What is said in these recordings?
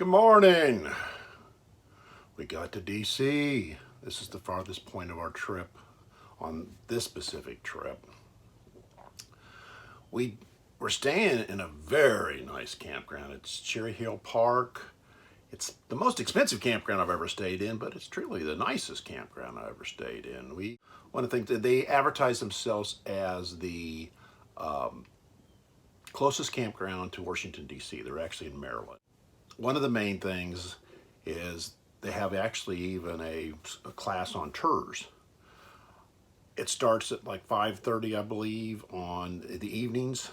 morning. We got to DC. This is the farthest point of our trip on this specific trip. We're staying in a very nice campground. It's Cherry Hill Park. It's the most expensive campground I've ever stayed in, but it's truly the nicest campground I ever stayed in. We want to think that they advertise themselves as the closest campground to Washington, D.C. They're actually in Maryland. One of the main things is they have actually even a class on tours. It starts at like 5:30, I believe, on the evenings.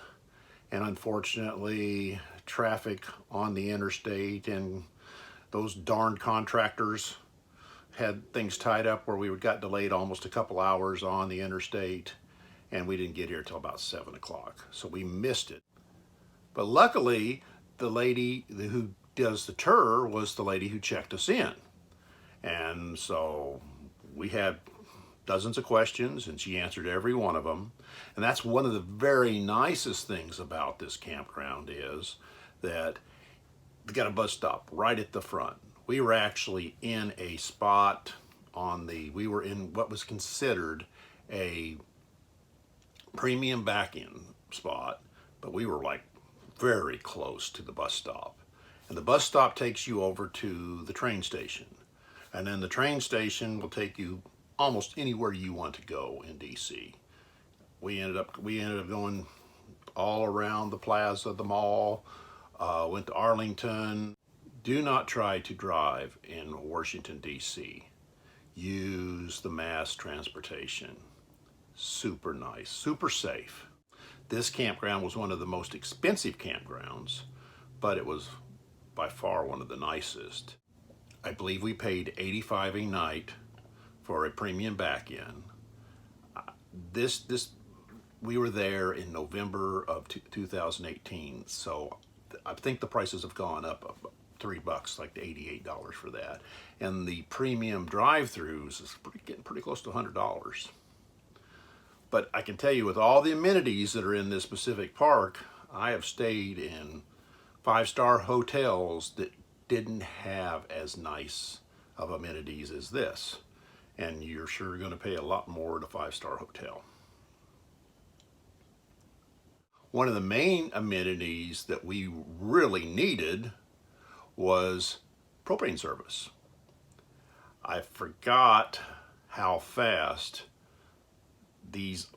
And unfortunately, traffic on the interstate and those darn contractors had things tied up where we got delayed almost a couple hours on the interstate, and we didn't get here till about 7 o'clock. So we missed it. But luckily, the lady who does the tour was the lady who checked us in. And so we had dozens of questions and she answered every one of them. And that's one of the very nicest things about this campground is that we got a bus stop right at the front. We were actually in a spot we were in what was considered a premium back-in spot, but we were like very close to the bus stop. And the bus stop takes you over to the train station. And then the train station will take you almost anywhere you want to go in DC. We ended up going all around the plaza, the mall, went to Arlington. Do not try to drive in Washington, D.C. Use the mass transportation. Super nice, super safe. This campground was one of the most expensive campgrounds, but it was by far one of the nicest. I believe we paid $85 a night for a premium back-in. We were there in November of 2018, so I think the prices have gone up $3, like $88 for that. And the premium drive-throughs is getting pretty close to $100. But I can tell you, with all the amenities that are in this specific park, I have stayed in 5-star hotels that didn't have as nice of amenities as this. And you're sure going to pay a lot more at a 5-star hotel. One of the main amenities that we really needed was propane service. I forgot how fast these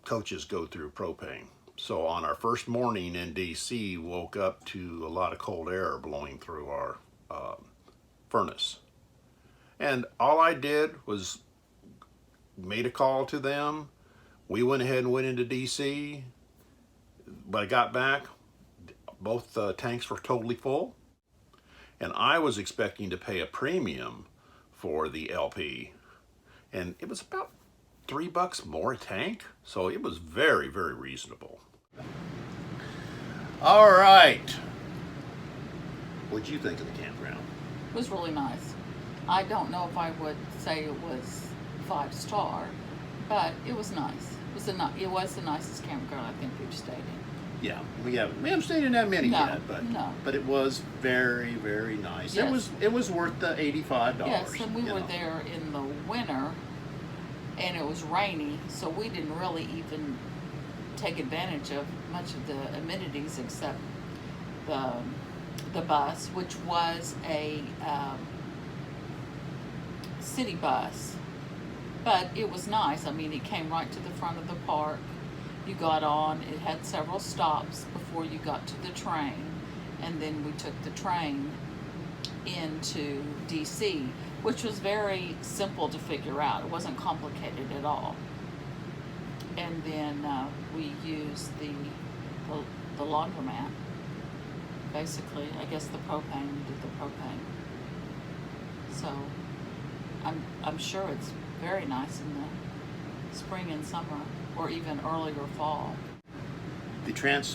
coaches go through propane. So on our first morning in DC, woke up to a lot of cold air blowing through our furnace. And all I did was made a call to them. We went ahead and went into DC. When I got back, both tanks were totally full. And I was expecting to pay a premium for the LP. And it was about $3 more a tank. So it was very, very reasonable. All right. What'd you think of the campground? It was really nice. I don't know if I would say it was 5-star, but it was nice. It was the nicest campground I think we've stayed in. Yeah, we haven't stayed in that many yet, but it was very, very nice. Yes. It was worth the $85. Yes, and we were there in the winter, and it was rainy, so we didn't really even take advantage of much of the amenities except the bus, which was a city bus, but it was nice. I mean, it came right to the front of the park. You got on, it had several stops before you got to the train, and then we took the train into DC, which was very simple to figure out. It wasn't complicated at all. And then we used the laundromat. Basically, I guess the propane, we did the propane. So I'm sure it's very nice in the spring and summer, or even earlier fall. The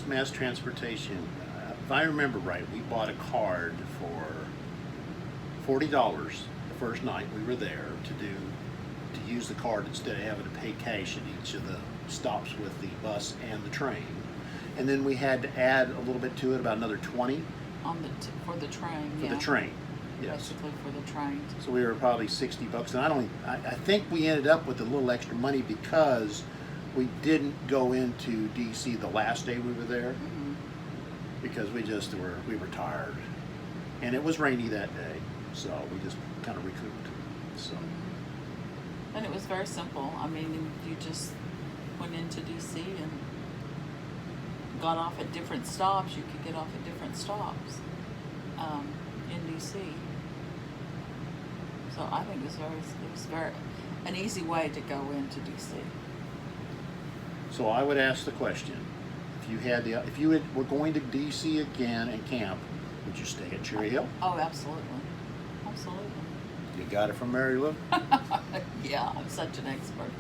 mass transportation, if I remember right, we bought a card for $40 the first night we were there to use the card instead of having to pay cash at each of the stops with the bus and the train. And then we had to add a little bit to it, about another 20 On the for the train. For yeah. the train. Yes. Basically for the train. So we were probably $60, and I think we ended up with a little extra money because we didn't go into DC the last day we were there Mm-hmm. because we were tired, and it was rainy that day, so we just kind of recouped. So. And it was very simple. I mean, you just went into DC and got off at different stops. You could get off at different stops in DC. So I think it was very an easy way to go into DC. So I would ask the question: if you were going to DC again and camp, would you stay at Cherry Hill? Oh, absolutely, absolutely. You got it from Mary Lou? Yeah, I'm such an expert.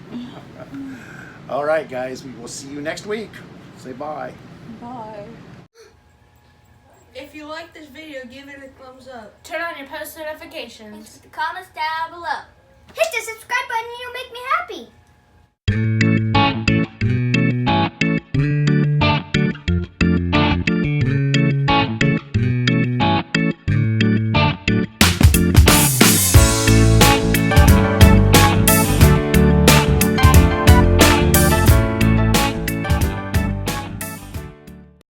All right, guys, we will see you next week. Say bye. Bye. If you like this video, give it a thumbs up. Turn on your post notifications. The comments down below. Hit the subscribe button and you'll make me happy.